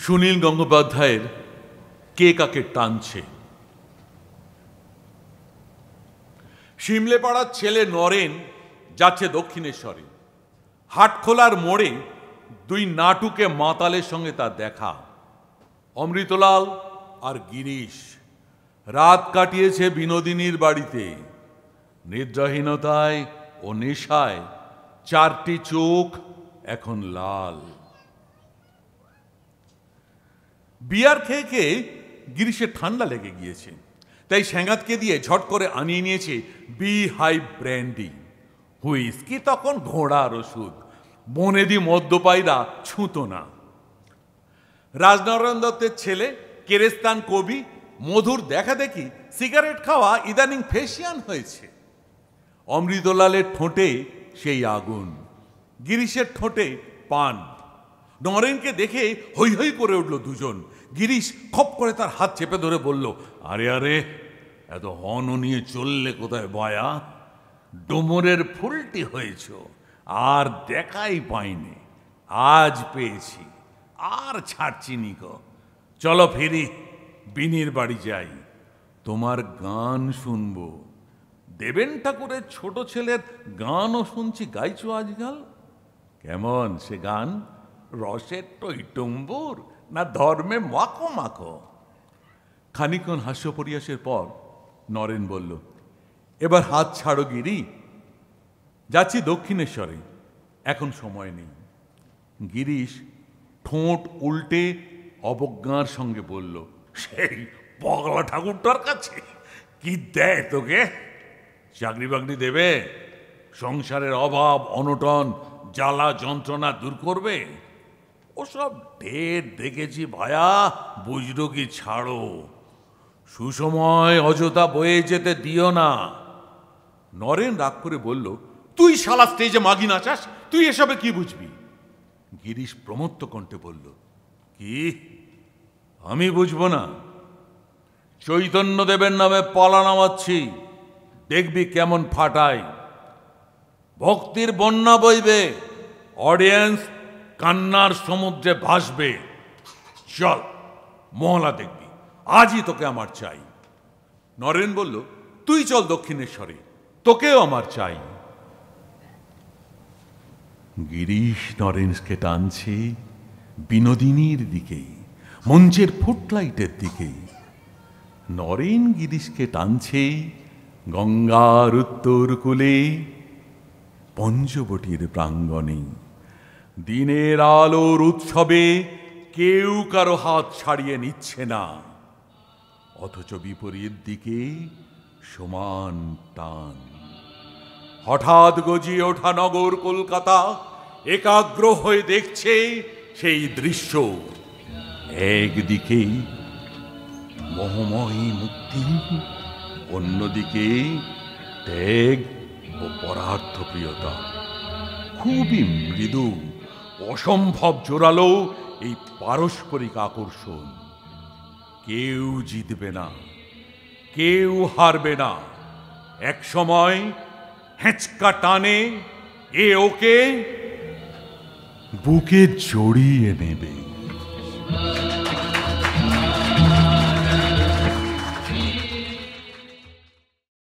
সুনীল গঙ্গোপাধ্যায়ের কে কাকে টানছে। শিমলেপাড়ার ছেলে নরেন যাচ্ছে দক্ষিণেশ্বরে। হাটখোলার মোড়ে দুই নাটুকে মাতালের সঙ্গে তার দেখা। অমৃতলাল আর গিরিশ রাত কাটিয়েছে বিনোদিনীর বাড়িতে। নিদ্রাহীনতায় ও নেশায় চারটি চোখ এখন লাল। বিয়ার খেয়ে খেয়ে গিরিশের ঠান্ডা লেগে গিয়েছে, তাই সেঙ্গাতকে দিয়ে ঝট করে আনিয়ে নিয়েছে বি হাই ব্র্যান্ডি। হুইস্কি তখন ঘোড়ার ওষুধ, বনেদি মদ্যপায়ীরা ছুঁতো না। রাজনারায়ণ দত্তের ছেলে কেরেস্তান কবি মধুর দেখা দেখি সিগারেট খাওয়া ইদানিং ফেশিয়ান হয়েছে। অমৃতলালের ঠোঁটে সেই আগুন, গিরিশের ঠোঁটে পান। নরেনকে দেখে হৈ হৈ করে উঠল দুজন। গিরিশ খপ করে তার হাত চেপে ধরে বলল, আরে আরে, এত হন নিয়ে চললে কোথায় বয়া? ডোমরের ফুলটি হয়েছ, আর দেখাই পাইনি, আজ পেয়েছি, আর ছাড়ছি নিকো। চলো ফিরি, বিনির বাড়ি যাই, তোমার গান শুনবো। দেবেন ঠাকুরের ছোট ছেলের গানও শুনছি গাইছো আজকাল। কেমন সে গান? রসের টইটুম্বুর না ধর্মে মাখো মাখো? খানিকক্ষণ হাস্য পরিহাসের পর নরেন বলল, এবার হাত ছাড়ো গিরি, যাচ্ছি দক্ষিণেশ্বরে, এখন সময় নেই। গিরিশ ঠোঁট উল্টে অবজ্ঞার সঙ্গে বলল, সেই পগলা ঠাকুরটার কাছে কি দেয় তোকে? চাকরি বাকরি দেবে? সংসারের অভাব অনটন জ্বালা যন্ত্রণা দূর করবে? ওসব ঢের দেখেছি ভায়া, বুঝলো কি? ছাড়ো, সুসময় অযথা বয়ে যেতে দিও না। নরেন রাগ করে বলল, তুই শালা স্টেজে মাগি নাচাস, তুই এসবে কি বুঝবি? গিরিশ প্রমত্ত কণ্ঠে বলল, কি আমি বুঝবো না? চৈতন্যদেবের নামে পালা নামাচ্ছি, দেখবি কেমন ফাটায়। ভক্তির বন্যা বইবে, অডিয়েন্স কান্নার সমুদ্রে ভাসবে। চল, মহলা দেখবি, আজই তোকে আমার চাই। নরেন বলল, তুই চল দক্ষিণেশ্বরে, তোকেও আমার চাই। গিরিশ নরেনকে টানছে বিনোদিনীর দিকে, মঞ্চের ফুটলাইটের দিকে। নরেন গিরিশকে টানছে গঙ্গার উত্তর কূলে, পঞ্চবটির প্রাঙ্গণে। দিনের আলোর উৎসবে কেউ কারো হাত ছাড়িয়ে নিচ্ছে না, অথচ বিপরীত দিকে সমান টান। হঠাৎ গজিয়ে ওঠা নগর কলকাতা একাগ্র হয়ে দেখছে সেই দৃশ্য। একদিকে মোহময়ী মুক্তি, অন্যদিকে ত্যাগ ও পরার্থপ্রিয়তা। খুবই মৃদু, অসম্ভব জোরালো এই পারস্পরিক আকর্ষণ। কেউ জিতবে না, কেউ হারবে না। এক সময় হেঁচকা টানে এ ওকে বুকে জড়িয়ে নেবে।